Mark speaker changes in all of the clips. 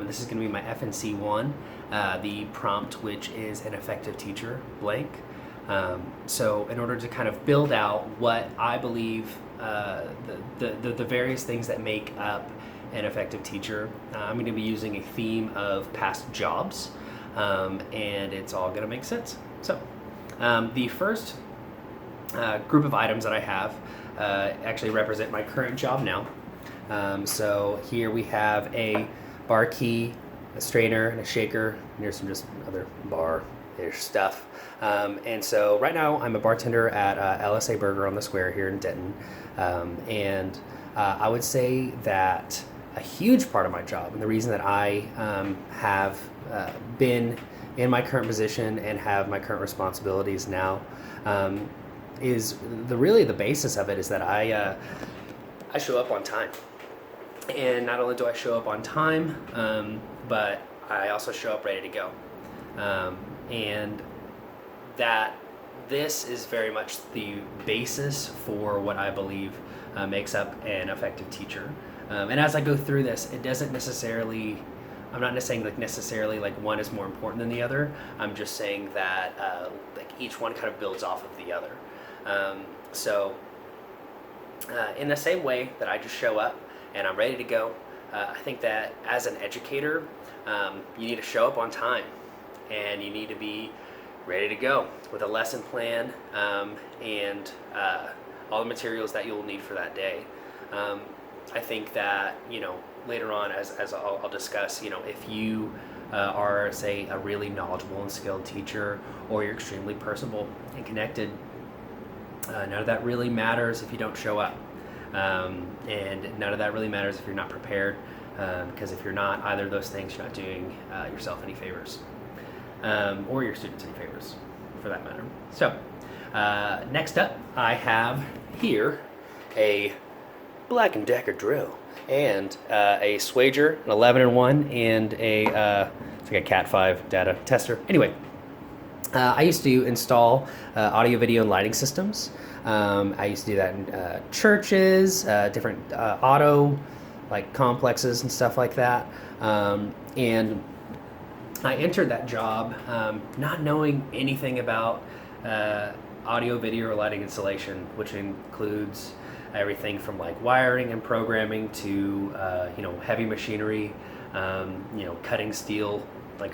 Speaker 1: This is going to be my FNC 1, the prompt, which is an effective teacher blank. So in order to kind of build out what I believe the various things that make up an effective teacher, I'm going to be using a theme of past jobs, and it's all going to make sense. So the first group of items that I have actually represent my current job now. So here we have a bar key, a strainer, and a shaker, and here's some just other bar-ish stuff. And so right now I'm a bartender at LSA Burger on the Square here in Denton. And I would say that a huge part of my job, and the reason that I have been in my current position and have my current responsibilities now, is really the basis of it is that I show up on time. And not only do I show up on time, but I also show up ready to go. And that this is very much the basis for what I believe makes up an effective teacher. And as I go through this, it doesn't necessarily, I'm not saying necessarily one is more important than the other. I'm just saying that each one kind of builds off of the other. So in the same way that I just show up and I'm ready to go, I think that as an educator, you need to show up on time and you need to be ready to go with a lesson plan and all the materials that you'll need for that day. I think that, later on as I'll discuss, if you are, say, a really knowledgeable and skilled teacher, or you're extremely personable and connected, none of that really matters if you don't show up. And none of that really matters if you're not prepared, because if you're not either of those things, you're not doing yourself any favors, or your students any favors, for that matter. So, next up, I have here a Black & Decker drill and a Swager, an 11-in-1, and it's like a Cat 5 data tester. Anyway, I used to install audio, video, and lighting systems. I used to do that in churches, different auto complexes and stuff like that. And I entered that job not knowing anything about audio, video, or lighting installation, which includes everything from wiring and programming to heavy machinery, cutting steel,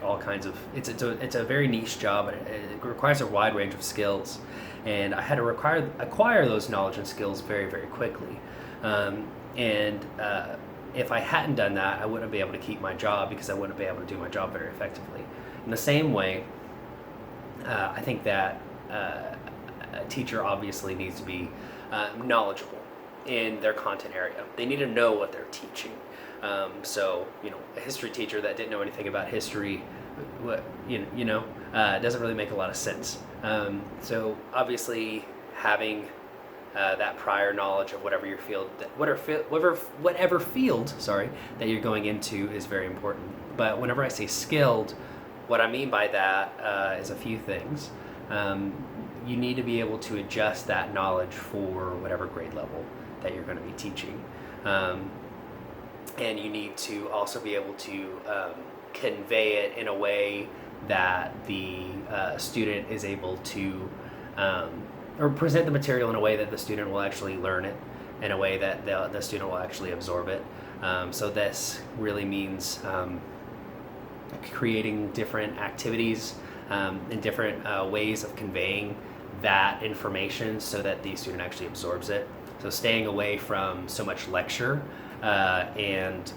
Speaker 1: all kinds of. It's a very niche job, and it requires a wide range of skills, and I had to acquire those knowledge and skills very, very quickly. And if I hadn't done that, I wouldn't be able to keep my job because I wouldn't be able to do my job very effectively. In the same way, I think that a teacher obviously needs to be knowledgeable in their content area. They need to know what they're teaching. So, a history teacher that didn't know anything about history, doesn't really make a lot of sense. So obviously having that prior knowledge of whatever your field, whatever field, that you're going into is very important. But whenever I say skilled, what I mean by that is a few things. You need to be able to adjust that knowledge for whatever grade level that you're going to be teaching. And you need to also be able to convey it in a way that the student is able to, or present the material in a way that the student will actually learn it, in a way that the student will actually absorb it. So this really means creating different activities and different ways of conveying that information so that the student actually absorbs it. So staying away from so much lecture and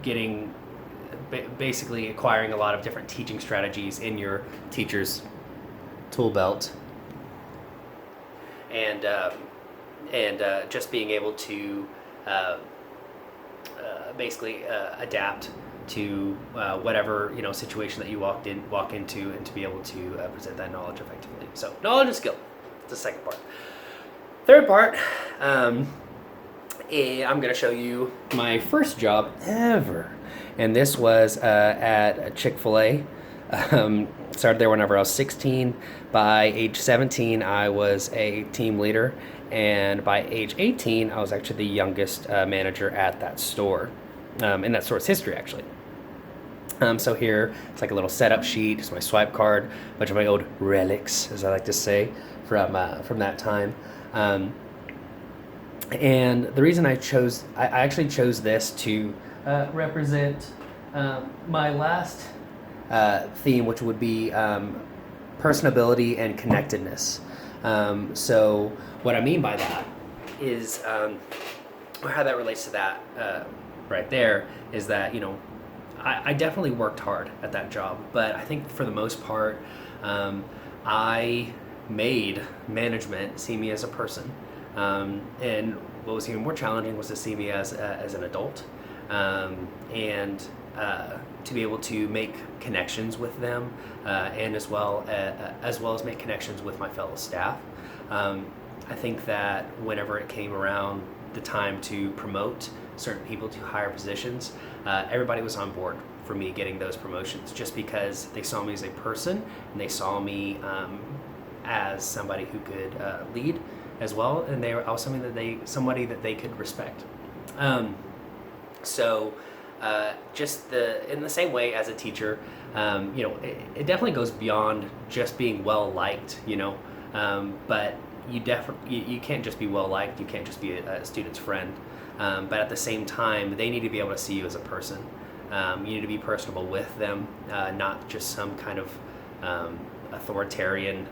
Speaker 1: getting basically acquiring a lot of different teaching strategies in your teacher's tool belt, and just being able to basically adapt to whatever situation that you walk into, and to be able to present that knowledge effectively. So knowledge and skill, that's the second part. Third part, I'm going to show you my first job ever, and this was at Chick-fil-A. Started there whenever I was 16. By age 17, I was a team leader, and by age 18, I was actually the youngest manager at that store. and that store's history actually. So here it's like a little setup sheet. It's my swipe card, a bunch of my old relics, as I like to say, from that time. And the reason I actually chose this to represent my last theme, which would be personability and connectedness. So what I mean by that is, or how that relates to that right there, is that, you know, I definitely worked hard at that job, but I think for the most part, I made management see me as a person. And what was even more challenging was to see me as an adult, and to be able to make connections with them, and as well as make connections with my fellow staff. I think that whenever it came around the time to promote certain people to higher positions, everybody was on board for me getting those promotions, just because they saw me as a person and they saw me as somebody who could lead as well, and they were also somebody that they could respect. So just in the same way as a teacher, you know, it definitely goes beyond just being well liked, you know, but you can't just be well liked. You can't just be a student's friend. But at the same time, they need to be able to see you as a person. You need to be personable with them, not just some kind of authoritarian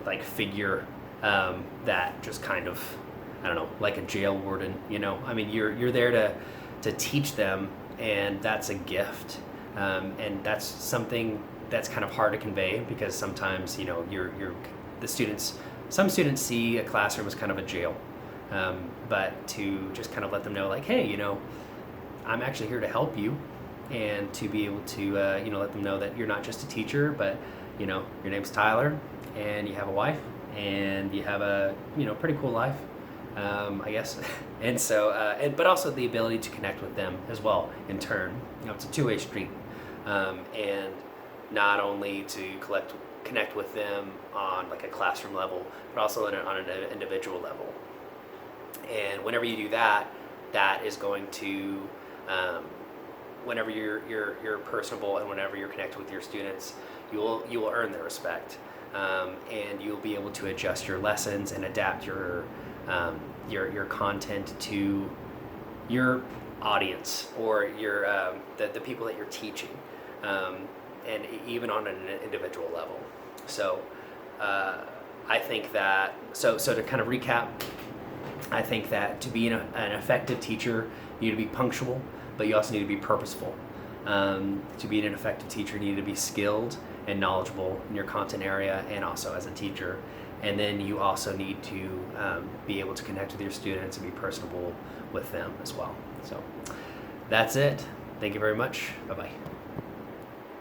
Speaker 1: like figure that just kind of, I don't know, like a jail warden. You know, I mean, you're there to teach them, and that's a gift, and that's something that's kind of hard to convey, because sometimes, you know, some students see a classroom as kind of a jail. But to just kind of let them know, like, hey, you know, I'm actually here to help you, and to be able to, you know, let them know that you're not just a teacher, but, you know, your name's Tyler, and you have a wife, and you have a, you know, pretty cool life, I guess. And so, but also the ability to connect with them as well in turn. You know, it's a two-way street, and not only to connect with them on like a classroom level, but also on an individual level. And whenever you do that, that is going to, whenever you're personable, and whenever you're connected with your students, you will earn their respect, and you'll be able to adjust your lessons and adapt your content to your audience, or your the people that you're teaching, and even on an individual level. So I think that so to kind of recap, I think that to be an effective teacher, you need to be punctual, but you also need to be purposeful. To be an effective teacher, you need to be skilled and knowledgeable in your content area, and also as a teacher. And then you also need to be able to connect with your students and be personable with them as well. So that's it. Thank you very much. Bye-bye.